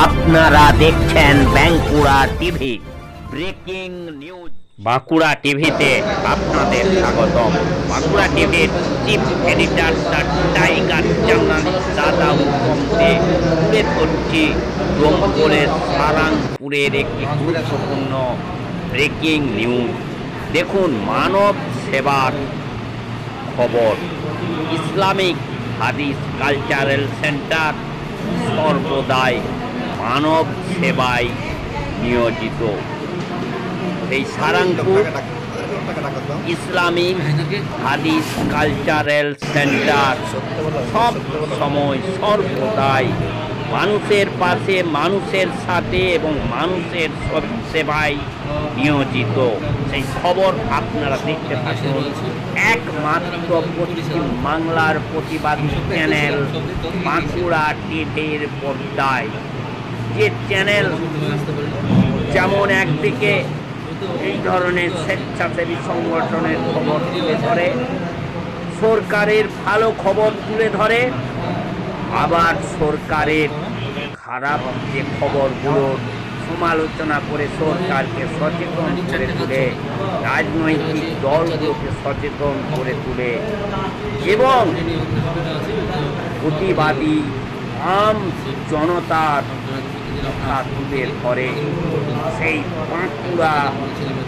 আপনারা দেখছেন Bankura TV breaking news. Bankura টিভিতে আপনাদের স্বাগতম। বাঁকুড়া টিভির chief editor the tiger journalist দাদা হুকুমকে তুলে ধরছি ডোমকলের সারাংপুরের একটি গুরুত্বপূর্ণ ব্রেকিং নিউজ। দেখুন, মানব সেবার খবর। ইসলামিক হাদিস কালচারাল সেন্টার সর্বদাই মানব সেবায় নিয়োজিত। এই সারাংপুর ইসলামিক হাদিস কালচারাল সেন্টার সব সময় সর্বদাই মানুষের পাশে, মানুষের সাথে এবং মানুষের সেবায় নিয়োজিত। সেই খবর আপনারা দেখতে পাচ্ছেন একমাত্র পশ্চিম বাংলার প্রতিবাদী চ্যানেল বাঁকুড়া টিভির পর্দায়। যে চ্যানেল যেমন একদিকে এই ধরনের স্বেচ্ছাসেবী সংগঠনের খবর তুলে ধরে, সরকারের ভালো খবর তুলে ধরে, আবার সরকারের খারাপ যে খবরগুলোর সমালোচনা করে সরকারকে সচেতন করে তুলে, রাজনৈতিক দলগুলোকে সচেতন করে তুলে এবং প্রতিবাদী আম জনতার কথা তুলে ধরে। সেই বাঁকুড়া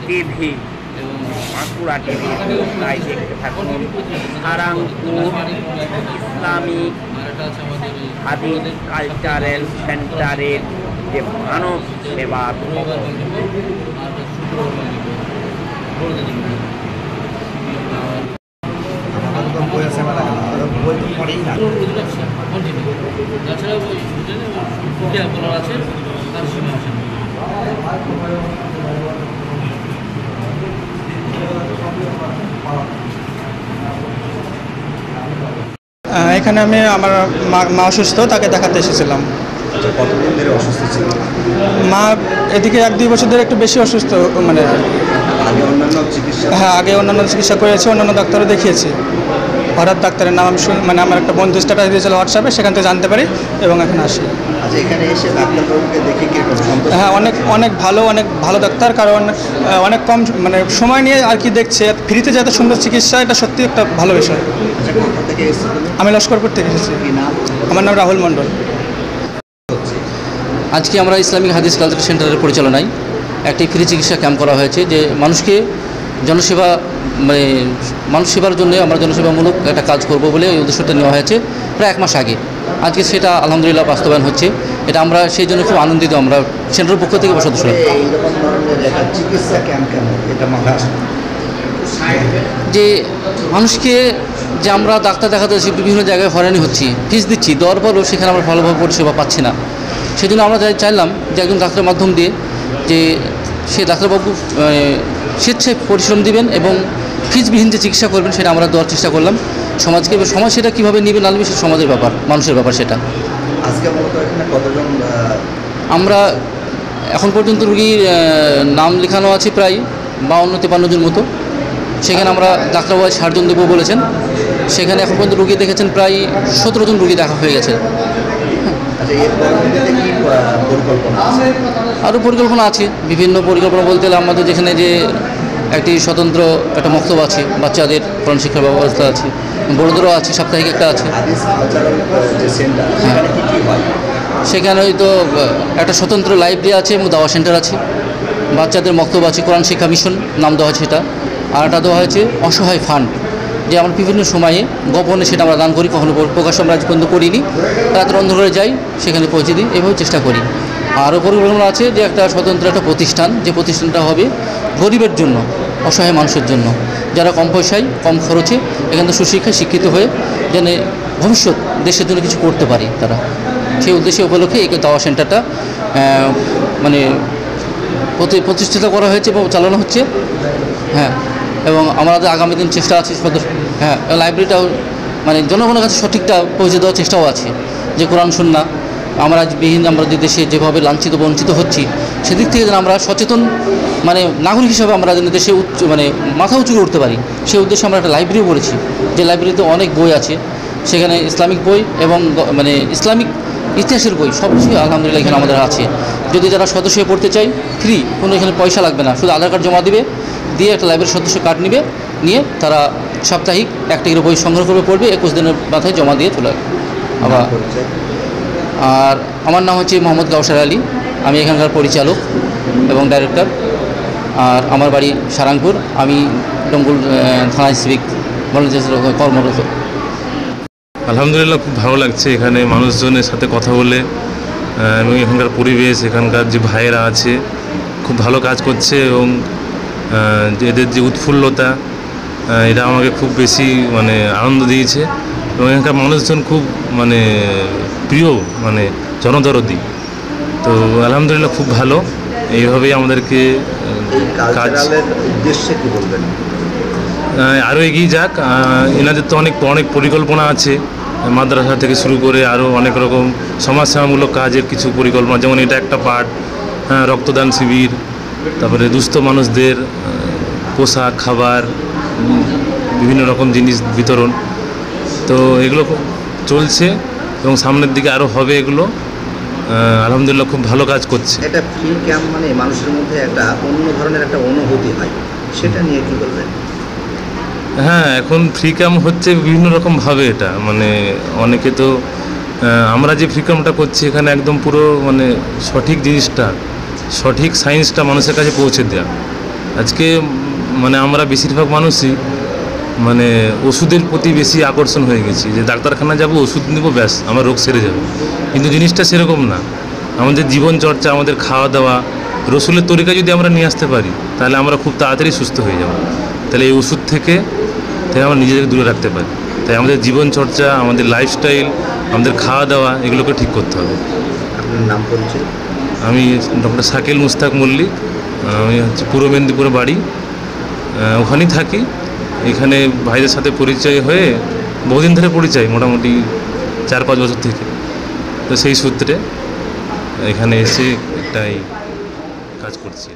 টিভি, বাঁকুড়া টিভির পর্দায় দেখতে থাকুন সারাংপুর ইসলামিক হাদিস কালচারাল সেন্টারের যে মানব সেবার খবর। এখানে আমি আমার মা অসুস্থ, তাকে দেখাতে এসেছিলাম। কতদিন ধরে অসুস্থ ছিল? মা এদিকে 1-2 বছর ধরে একটু বেশি অসুস্থ, মানে আগে অন্যান্য চিকিৎসা? হ্যাঁ, আগে অন্যান্য চিকিৎসা করেছি, অন্যান্য ডাক্তারও দেখিয়েছি। হঠাৎ ডাক্তারের নাম মানে আমার একটা বন্ধু স্ট্যাটাস দিয়েছিল হোয়াটসঅ্যাপে, সেখান থেকে জানতে পারি এবং এখানে আসি। আচ্ছা, এখানে এসে ডাক্তারবাবুকে দেখে কিরকম সন্তুষ্ট? হ্যাঁ, অনেক ভালো ডাক্তার, কারণ অনেক কম মানে সময় নিয়ে আর কি দেখছে। ফ্রিতে যে এত সুন্দর চিকিৎসা, এটা সত্যি একটা ভালো বিষয়। আচ্ছা, কোথা থেকে এসেছেন? আমি লস্করপুর থেকে এসেছি। কি নাম? আমার নাম রাহুল মণ্ডল। আজকে আমরা ইসলামিক হাদিস কালচারাল সেন্টারের পরিচালনায় একটি ফ্রি চিকিৎসা ক্যাম্প করা হয়েছে, যে মানুষকে জনসেবা মানে মানুষ সেবার জন্য আমরা জনসেবামূলক একটা কাজ করব বলে এই উদ্দেশ্যটা নেওয়া হয়েছে প্রায় 1 মাস আগে। আজকে সেটা আলহামদুলিল্লাহ বাস্তবায়ন হচ্ছে। এটা আমরা সেই জন্য খুব আনন্দিত। আমরা সেন্টারের পক্ষ থেকে সদস্য এইরকম ধরনের চিকিৎসা ক্যাম্প কেন এটা মাথায় আসে? যে মানুষকে যে আমরা ডাক্তার দেখাতে যাচ্ছি, বিভিন্ন জায়গায় হয়রানি হচ্ছি, ফিস দিচ্ছি, দেওয়ার পরও সেখানে আমরা ভালোভাবে পরিষেবা পাচ্ছি না। সেই জন্য আমরা চাইলাম যে একজন ডাক্তারের মাধ্যম দিয়ে যে সে ডাক্তারবাবু স্বেচ্ছায় পরিশ্রম দিবেন এবং ফিসবিহীন যে চিকিৎসা করবেন, সেটা আমরা দেওয়ার চেষ্টা করলাম সমাজকে। এবং সমাজ সেটা কীভাবে নেবে না নেবে, সেটা সমাজের ব্যাপার, মানুষের ব্যাপার সেটা। আজকে মূলত এখানে কতজন? আমরা এখন পর্যন্ত রুগীর নাম লেখানো আছে প্রায় 52-53 জন মতো। সেখানে আমরা ডাক্তারবাবু 60 জন দেবো বলেছেন। সেখানে এখন পর্যন্ত রুগী দেখেছেন প্রায় 17 জন রুগী দেখা হয়ে গেছে। আরও পরিকল্পনা আছে, বিভিন্ন পরিকল্পনা বলতে গেলে আমাদের যেখানে যে একটি স্বতন্ত্র একটা মক্তব আছে, বাচ্চাদের কোরআন শিক্ষার ব্যবস্থা আছে, বড়দেরও আছে, সাপ্তাহিক একটা আছে। সেখানে হয়তো একটা স্বতন্ত্র লাইব্রেরি আছে এবং দাওয়া সেন্টার আছে, বাচ্চাদের মক্তব আছে, কোরআন শিক্ষা মিশন নাম দেওয়া হয়েছে সেটা। আর একটা দেওয়া হয়েছে অসহায় ফান্ড, যে আমরা বিভিন্ন সময়ে গোপনে সেটা আমরা দান করি, কখনো প্রকাশ আমরা আজ পর্যন্ত করিনি। রাতের অন্ধকারে যাই, সেখানে পৌঁছে দিই, এভাবে চেষ্টা করি। আরও পরিকল্পনা আছে যে একটা স্বতন্ত্র একটা প্রতিষ্ঠান, যে প্রতিষ্ঠানটা হবে গরিবের জন্য, অসহায় মানুষের জন্য, যারা কম পয়সায় কম খরচে এখান থেকে সুশিক্ষায় শিক্ষিত হয়ে যেন ভবিষ্যৎ দেশের জন্য কিছু করতে পারে তারা। সেই উদ্দেশ্যে উপলক্ষে এই দাওয়া সেন্টারটা মানে প্রতিষ্ঠিত করা হয়েছে এবং চালানো হচ্ছে। হ্যাঁ, এবং আমাদের আগামী দিন চেষ্টা আছে। হ্যাঁ, লাইব্রেরিটাও মানে জনগণের কাছে সঠিকটা পৌঁছে দেওয়ার চেষ্টাও আছে, যে কোরআন সুন্নাহ আমরা আমাদের দেশে যেভাবে লাঞ্ছিত বঞ্চিত হচ্ছি, সেদিক থেকে যেন আমরা সচেতন মানে নাগরিক হিসাবে আমরা যেন দেশে মানে মাথা উঁচু করে উঠতে পারি, সেই উদ্দেশ্যে আমরা একটা লাইব্রেরি করেছি। যে লাইব্রেরিতে অনেক বই আছে, সেখানে ইসলামিক বই এবং মানে ইসলামিক ইতিহাসের বই সব কিছুই আলহামদুলিল্লাহ এখানে আমাদের আছে। যদি যারা সদস্য হয়ে পড়তে চাই ফ্রি, কোনো এখানে পয়সা লাগবে না, শুধু আধার কার্ড জমা দিবে, দিয়ে একটা লাইব্রেরির সদস্য কার্ড নেবে, নিয়ে তারা সাপ্তাহিক একটা করে বই সংগ্রহ করে পড়বে, 21 দিনের মাথায় জমা দিয়ে চলে আসবে। আবার আর আমার নাম হচ্ছে মোহাম্মদ কাউসার আলী, আমি এখানকার পরিচালক এবং ডাইরেক্টর। আর আমার বাড়ি সারাংপুর, আমি ডঙ্গুল থানায় সিভিক ভলান্টিয়ার কর্মরত। আলহামদুলিল্লাহ খুব ভালো লাগছে এখানে মানুষজনের সাথে কথা বলে, এবং এখানকার পরিবেশ, এখানকার যে ভাইয়েরা আছে খুব ভালো কাজ করছে, এবং এদের যে উৎফুল্লতা এটা আমাকে খুব বেশি মানে আনন্দ দিয়েছে। এবং এখানকার মানুষজন খুব মানে প্রিয়, মানে জনদরদি। তো আলহামদুলিল্লাহ খুব ভালো, এইভাবেই আমাদেরকে কাজ উদ্দেশ্যে কি বলবেন? আরও এগিয়ে যাক। এনাদের তো অনেক অনেক পরিকল্পনা আছে, মাদ্রাসা থেকে শুরু করে আরও অনেক রকম সমাজসেবামূলক কাজের কিছু পরিকল্পনা, যেমন এটা একটা পার্ট। হ্যাঁ, রক্তদান শিবির, তারপরে দুস্থ মানুষদের পোশাক, খাবার, বিভিন্ন রকম জিনিস বিতরণ। তো এগুলো চলছে এবং সামনের দিকে আরও হবে এগুলো। আলহামদুলিল্লাহ খুব ভালো কাজ করছে। এটা ফ্রি ক্যাম্প মানে মানুষের মধ্যে একটা অন্য ধরনের একটা অনুভূতি হয়, সেটা নিয়ে কি বলবেন? হ্যাঁ, এখন ফ্রি ক্যাম্প হচ্ছে বিভিন্ন রকমভাবে। এটা মানে অনেকে তো আমরা যে ফ্রি ক্যাম্পটা করছি এখানে একদম পুরো মানে সঠিক জিনিসটা, সঠিক সায়েন্সটা মানুষের কাছে পৌঁছে দেওয়া। আজকে মানে আমরা বেশিরভাগ মানুষই মানে ওষুধের প্রতি বেশি আকর্ষণ হয়ে গেছি, যে ডাক্তারখানা যাব, ওষুধ নেব, ব্যাস আমার রোগ সেরে যাবে। কিন্তু জিনিসটা সেরকম না। আমাদের জীবনচর্চা, আমাদের খাওয়া দাওয়া, রসুলের তরিকা যদি আমরা নিয়ে আসতে পারি তাহলে আমরা খুব তাড়াতাড়ি সুস্থ হয়ে যাব। তাহলে এই ওষুধ থেকে আমরা নিজেদেরকে দূরে রাখতে পারি। তাই আমাদের জীবনচর্চা, আমাদের লাইফস্টাইল, আমাদের খাওয়া দাওয়া এগুলোকে ঠিক করতে হবে। আপনার নাম পরিচয়? আমি ডক্টর শাকিল মুস্তাক মল্লিক, আমি হচ্ছে পূর্ব মেদিনীপুরে বাড়ি, ওখানেই থাকি। এখানে ভাইদের সাথে পরিচয় হয়ে বহুদিন ধরে পরিচয়, মোটামুটি 4-5 বছর থেকে। তো সেই সূত্রে এখানে এসে একটাই কাজ করছি।